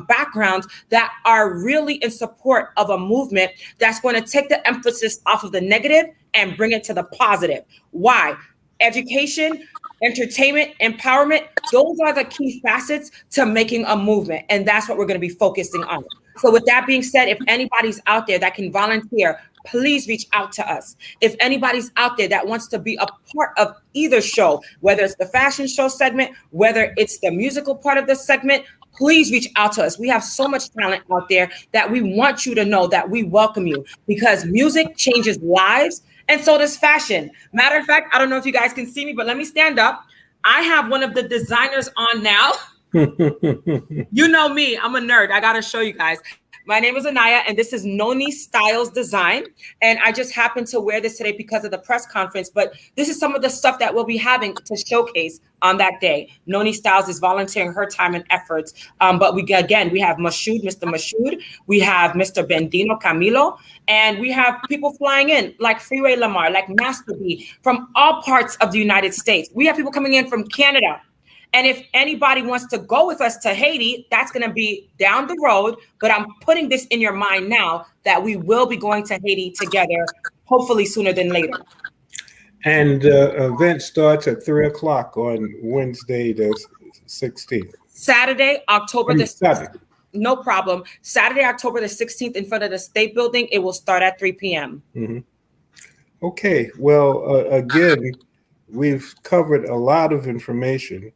backgrounds that are really in support of a movement that's going to take the emphasis off of the negative and bring it to the positive. Why? Education, entertainment, empowerment, those are the key facets to making a movement. And that's what we're going to be focusing on. So with that being said, if anybody's out there that can volunteer, please reach out to us. If anybody's out there that wants to be a part of either show, whether it's the fashion show segment, whether it's the musical part of the segment, please reach out to us. We have so much talent out there that we want you to know that we welcome you because music changes lives and so does fashion. Matter of fact, I don't know if you guys can see me, but let me stand up. I have one of the designers on now. You know me, I'm a nerd. I got to show you guys. My name is Anaya, and this is Noni Styles Design. And I just happened to wear this today because of the press conference, but this is some of the stuff that we'll be having to showcase on that day. Noni Styles is volunteering her time and efforts. But we have Mashoud, Mr. Mashoud. We have Mr. Bendino Camilo. And we have people flying in like Freeway Lamar, like Master B, from all parts of the United States. We have people coming in from Canada. And if anybody wants to go with us to Haiti, that's going to be down the road. But I'm putting this in your mind now that we will be going to Haiti together, hopefully sooner than later. And the event starts at 3:00 on Wednesday, the 16th. Saturday, October the 16th. No problem. Saturday, October the 16th in front of the State Building. It will start at 3 p.m. Mm-hmm. Okay. Well, again, we've covered a lot of information.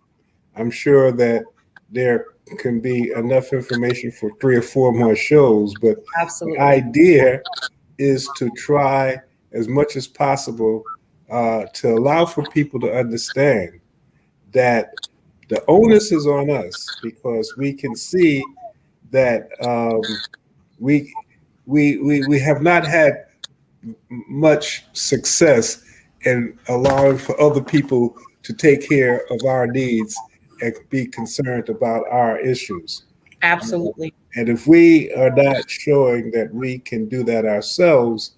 I'm sure that there can be enough information for 3 or 4 more shows, but absolutely, the idea is to try as much as possible to allow for people to understand that the onus is on us because we can see that we have not had much success in allowing for other people to take care of our needs and be concerned about our issues. Absolutely. And if we are not showing that we can do that ourselves,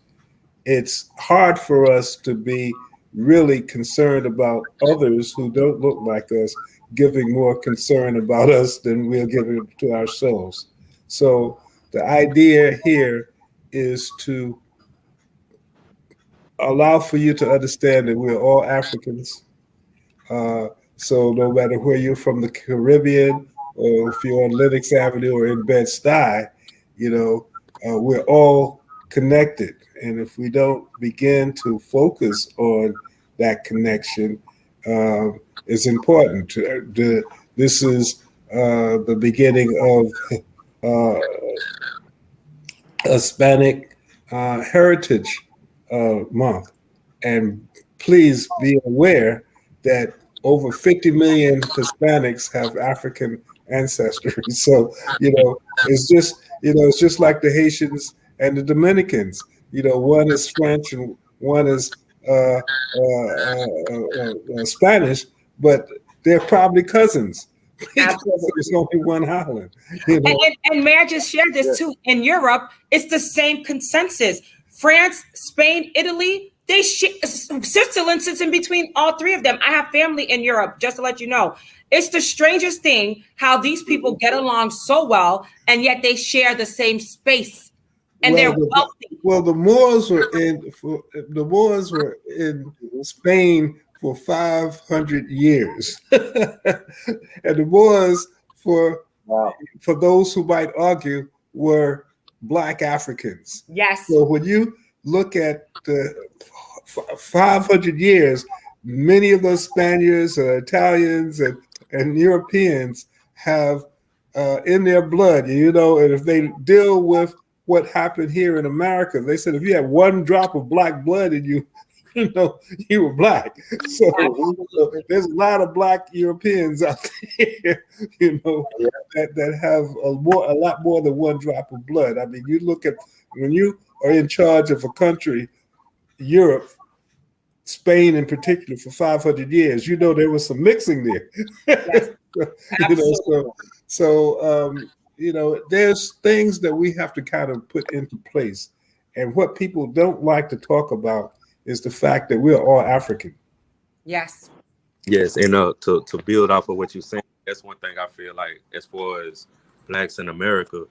it's hard for us to be really concerned about others who don't look like us, giving more concern about us than we're giving to ourselves. So the idea here is to allow for you to understand that we're all Africans. So no matter where you're from the Caribbean or if you're on Lenox Avenue or in Bed-Stuy, we're all connected. And if we don't begin to focus on that connection, it's important. This is the beginning of Hispanic Heritage Month. And please be aware that over 50 million Hispanics have African ancestry. So, it's just like the Haitians and the Dominicans. One is French and one is Spanish, but they're probably cousins. There's only one Holland. And may I just share this too? In Europe, it's the same consensus. France, Spain, Italy, Switzerland sits in between all three of them. I have family in Europe, just to let you know. It's the strangest thing how these people get along so well, and yet they share the same space, and they're wealthy. Well, the Moors were in Spain for 500 years, and the Moors, for those who might argue, were Black Africans. Yes. So when you look at the 500 years, many of those Spaniards, Italians, and Europeans have in their blood, and if they deal with what happened here in America, they said if you had one drop of Black blood in you, you were Black. So there's a lot of Black Europeans out there, that have a lot more than one drop of blood. I mean, you look at when you are in charge of a country, Europe, Spain in particular, for 500 years, there was some mixing there. Yes, there's things that we have to kind of put into place. And what people don't like to talk about is the fact that we're all African. Yes. Yes, and to build off of what you're saying, that's one thing I feel like as far as Blacks in America,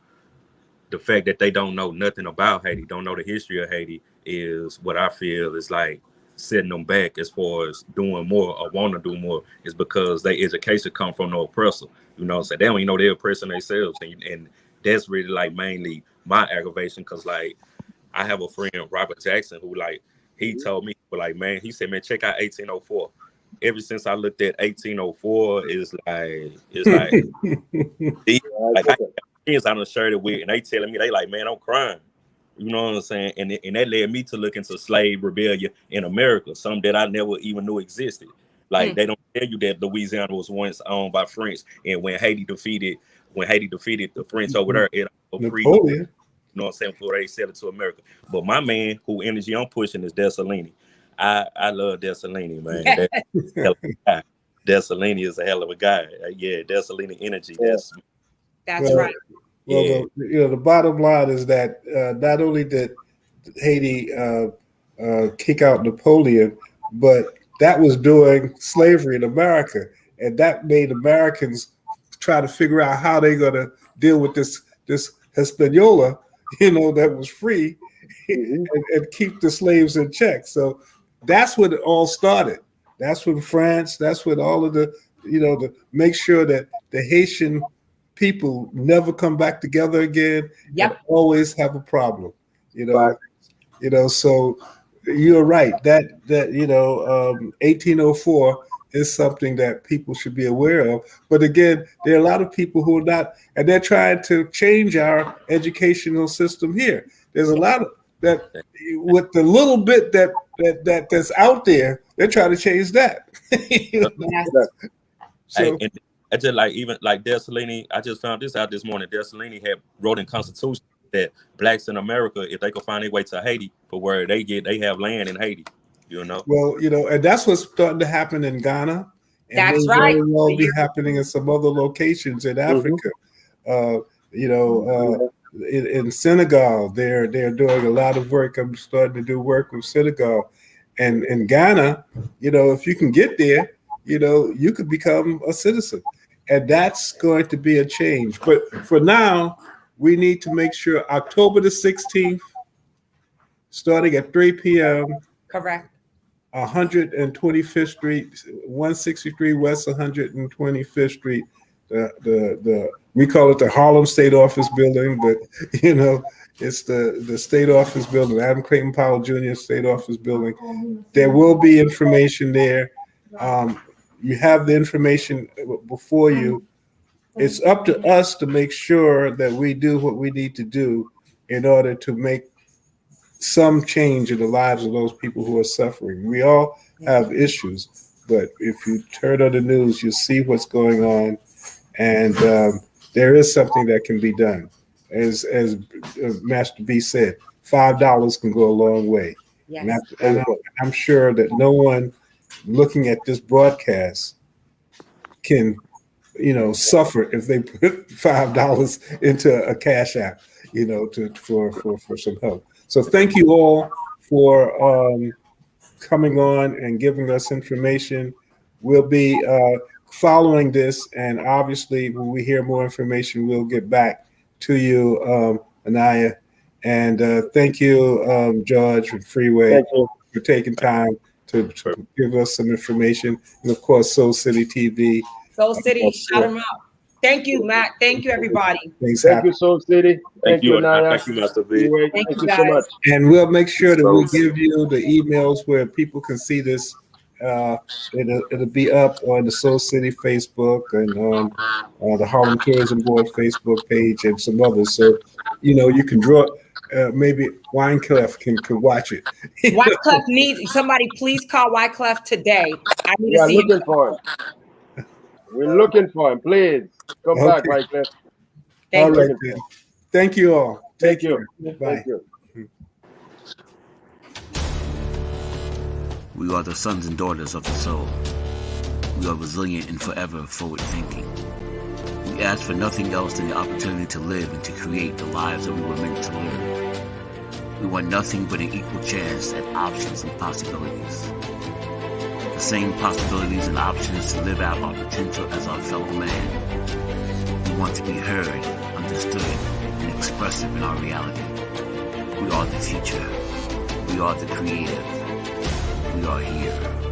the fact that they don't know nothing about Haiti, don't know the history of Haiti, is what I feel is like setting them back as far as doing more or want to do more, is because their education come from the oppressor. So they don't even know they're oppressing themselves. And that's really like mainly my aggravation, because like I have a friend, Robert Jackson, who like, he told me, like, man, he said, man, check out 1804. Ever since I looked at 1804, it's like I friends I done shared it with, and they telling me, they like, man, I'm crying. You know what I'm saying? And that led me to look into slave rebellion in America, something that I never even knew existed. Like they don't tell you that Louisiana was once owned by French, and when Haiti defeated the French over there, it Napoleon. You know what I'm saying? Before they sell it to America. But my man, who energy I'm pushing, is Dessalini. I love Dessalini, man. Dessalini is a hell of a guy. Yeah, Dessalini energy. That's right. Well, yeah. The bottom line is that not only did Haiti kick out Napoleon, but that was during slavery in America, and that made Americans try to figure out how they're going to deal with this Hispaniola, that was free, and keep the slaves in check. So that's when it all started. That's when France. That's when all of the, to make sure that the Haitian people never come back together again. Yep. And always have a problem. So you're right. That 1804 is something that people should be aware of. But again, there are a lot of people who are not, and they're trying to change our educational system here. There's a lot of that with the little bit that's out there, they're trying to change that. So, and I just like, even like Dessalini, I just found this out this morning. Dessalini had wrote in Constitution that Blacks in America, if they could find their way to Haiti, for where they have land in Haiti. Well, and that's what's starting to happen in Ghana. And that's may right. very well be happening in some other locations in Africa. In Senegal, they're doing a lot of work. I'm starting to do work with Senegal, and in Ghana, if you can get there, you could become a citizen, and that's going to be a change. But for now, we need to make sure October the 16th, starting at 3 p.m. Correct. 125th Street, 163 West 125th Street. We call it the Harlem State Office Building, but it's the State Office Building, Adam Clayton Powell Jr. State Office Building. There will be information there. You have the information before you. It's up to us to make sure that we do what we need to do in order to make some change in the lives of those people who are suffering. We all have issues, but if you turn on the news, you see what's going on, and there is something that can be done. As Master B said, $5 can go a long way. Yes. And I'm sure that no one looking at this broadcast can, suffer if they put $5 into a cash app, for some help. So thank you all for coming on and giving us information. We'll be following this, and obviously when we hear more information, we'll get back to you, Anaya. And thank you, George and Freeway, Thank you. for taking time to give us some information. And of course, Soul City TV. Soul City, shout them out. Thank you, Matt. Thank you, everybody. Things Thank happen. you, Soul City. Thank you, Naya. thank you, Master V. Freeway, Thank thank you, you so guys. much. And we'll make sure that we So- give you the emails where people can see this. It'll be up on the Soul City Facebook and on the Harlem Tourism Board Facebook page and some others. So, you can draw. Maybe Wineclef can watch it. Wyclef needs somebody. Please call Wyclef today. I need We to are see him. looking for him. We're looking for him. Please come back, Okay. Wyclef. Thank All you. right, then. Thank you all. Thank Take you. care. Bye. Thank you. We are the sons and daughters of the soul. We are resilient and forever forward thinking. We ask for nothing else than the opportunity to live and to create the lives that we were meant to live. We want nothing but an equal chance at options and possibilities. The same possibilities and options to live out our potential as our fellow man. We want to be heard, understood, and expressive in our reality. We are the future. We are the creative. We are here.